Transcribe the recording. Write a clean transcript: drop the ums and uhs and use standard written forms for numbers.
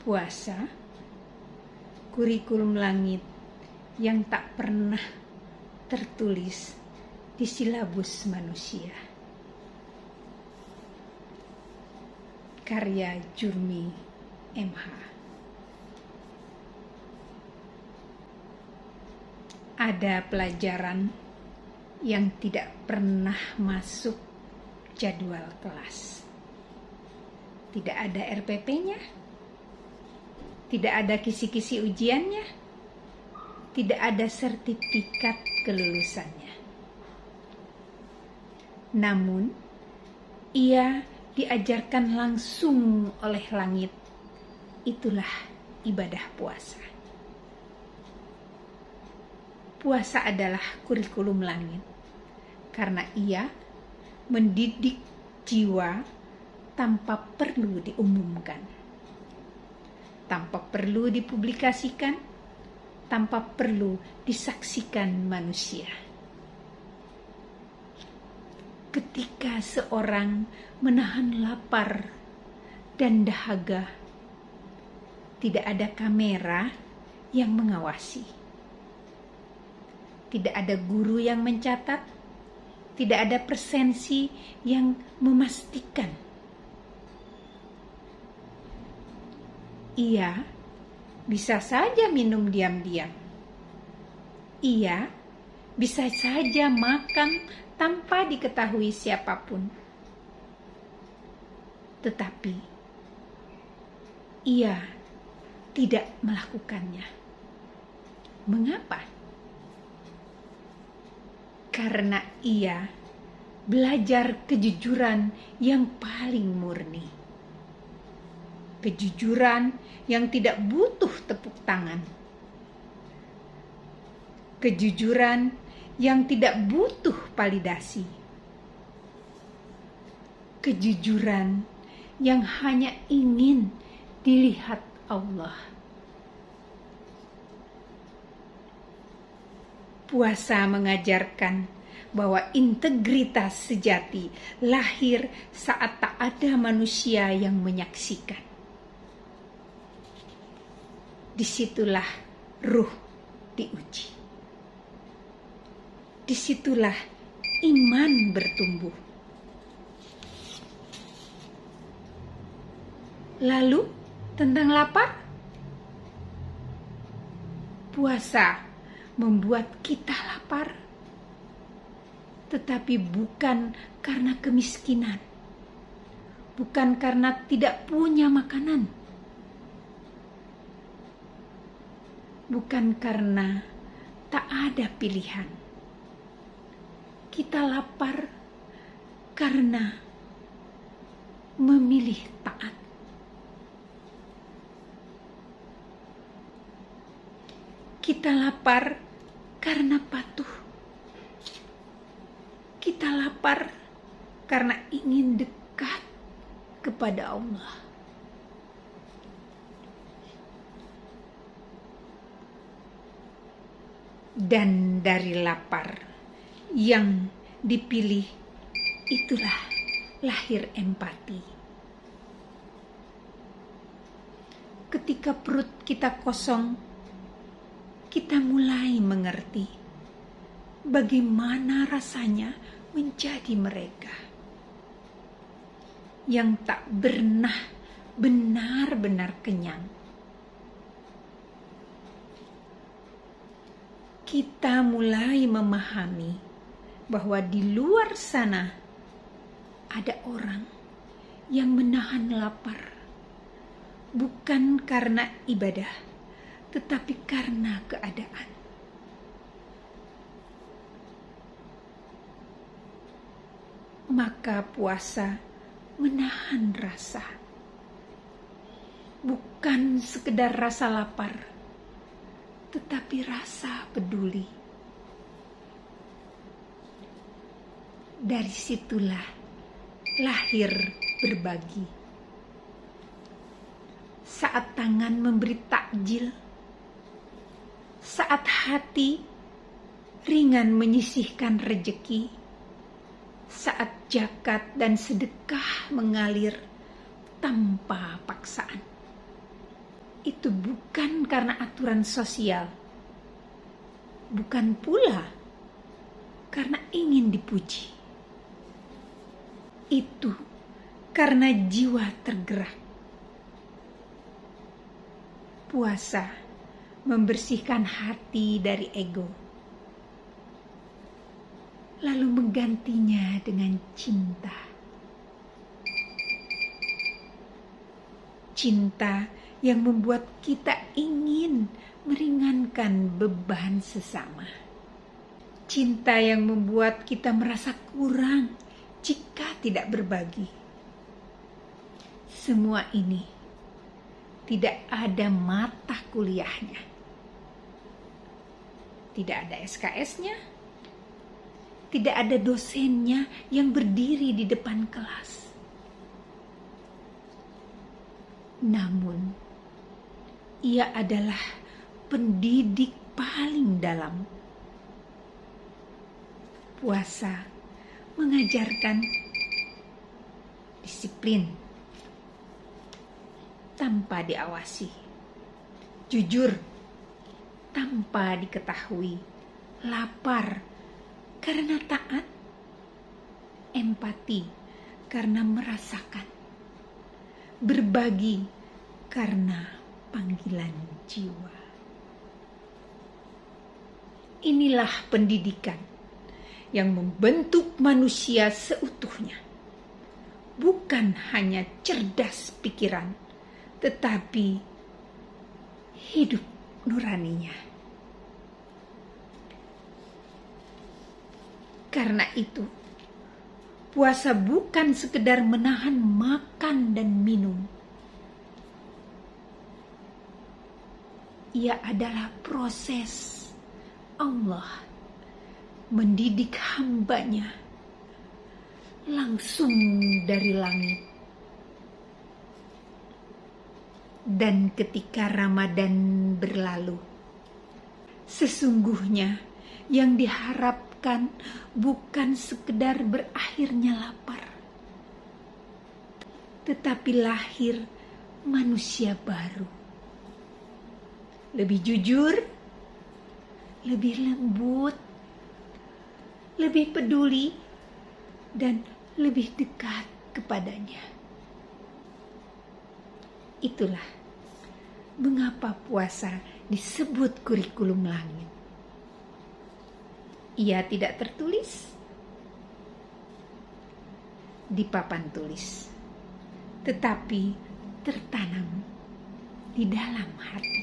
Puasa, kurikulum langit yang tak pernah tertulis di silabus manusia. Karya Jurmi MH. Ada pelajaran yang tidak pernah masuk jadwal kelas. Tidak ada RPP-nya, tidak ada kisi-kisi ujiannya, tidak ada sertifikat kelulusannya. Namun, ia diajarkan langsung oleh langit. Itulah ibadah puasa. Puasa adalah kurikulum langit, karena ia mendidik jiwa tanpa perlu diumumkan, tanpa perlu dipublikasikan, tanpa perlu disaksikan manusia. Ketika seorang menahan lapar dan dahaga, tidak ada kamera yang mengawasi, tidak ada guru yang mencatat, tidak ada presensi yang memastikan. Ia bisa saja minum diam-diam. Ia bisa saja makan tanpa diketahui siapapun. Tetapi ia tidak melakukannya. Mengapa? Karena ia belajar kejujuran yang paling murni. Kejujuran yang tidak butuh tepuk tangan. Kejujuran yang tidak butuh validasi. Kejujuran yang hanya ingin dilihat Allah. Puasa mengajarkan bahwa integritas sejati lahir saat tak ada manusia yang menyaksikan. Disitulah ruh diuji. Disitulah iman bertumbuh. Lalu tentang lapar? Puasa membuat kita lapar, tetapi bukan karena kemiskinan, bukan karena tidak punya makanan, bukan karena tak ada pilihan. Kita lapar karena memilih taat. Kita lapar karena patuh. Kita lapar karena ingin dekat kepada Allah. Dan dari lapar yang dipilih, itulah lahir empati. Ketika perut kita kosong, kita mulai mengerti bagaimana rasanya menjadi mereka yang tak pernah benar-benar kenyang. Kita mulai memahami bahwa di luar sana ada orang yang menahan lapar, bukan karena ibadah, tetapi karena keadaan. Maka puasa menahan rasa, bukan sekedar rasa lapar, tetapi rasa peduli. Dari situlah lahir berbagi. Saat tangan memberi takjil, saat hati ringan menyisihkan rejeki, saat zakat dan sedekah mengalir tanpa paksaan. itu bukan karena aturan sosial, bukan pula karena ingin dipuji. Itu karena jiwa tergerak. Puasa membersihkan hati dari ego, lalu menggantinya dengan cinta. Cinta yang membuat kita ingin meringankan beban sesama. Cinta yang membuat kita merasa kurang jika tidak berbagi. Semua ini tidak ada mata kuliahnya. Tidak ada SKS-nya. Tidak ada dosennya yang berdiri di depan kelas. Namun, ia adalah pendidik paling dalam. Puasa mengajarkan disiplin tanpa diawasi, jujur tanpa diketahui, lapar karena taat, empati karena merasakan, berbagi karena panggilan jiwa. Inilah pendidikan yang membentuk manusia seutuhnya. Bukan hanya cerdas pikiran, tetapi hidup nuraninya. Karena itu, puasa bukan sekedar menahan makan dan minum. Ia adalah proses Allah mendidik hambanya langsung dari langit. Dan ketika Ramadan berlalu, sesungguhnya yang diharapkan bukan sekedar berakhirnya lapar, tetapi lahir manusia baru. Lebih jujur, lebih lembut, lebih peduli, dan lebih dekat kepadanya. Itulah mengapa puasa disebut kurikulum langit. Ia tidak tertulis di papan tulis, tetapi tertanam di dalam hati.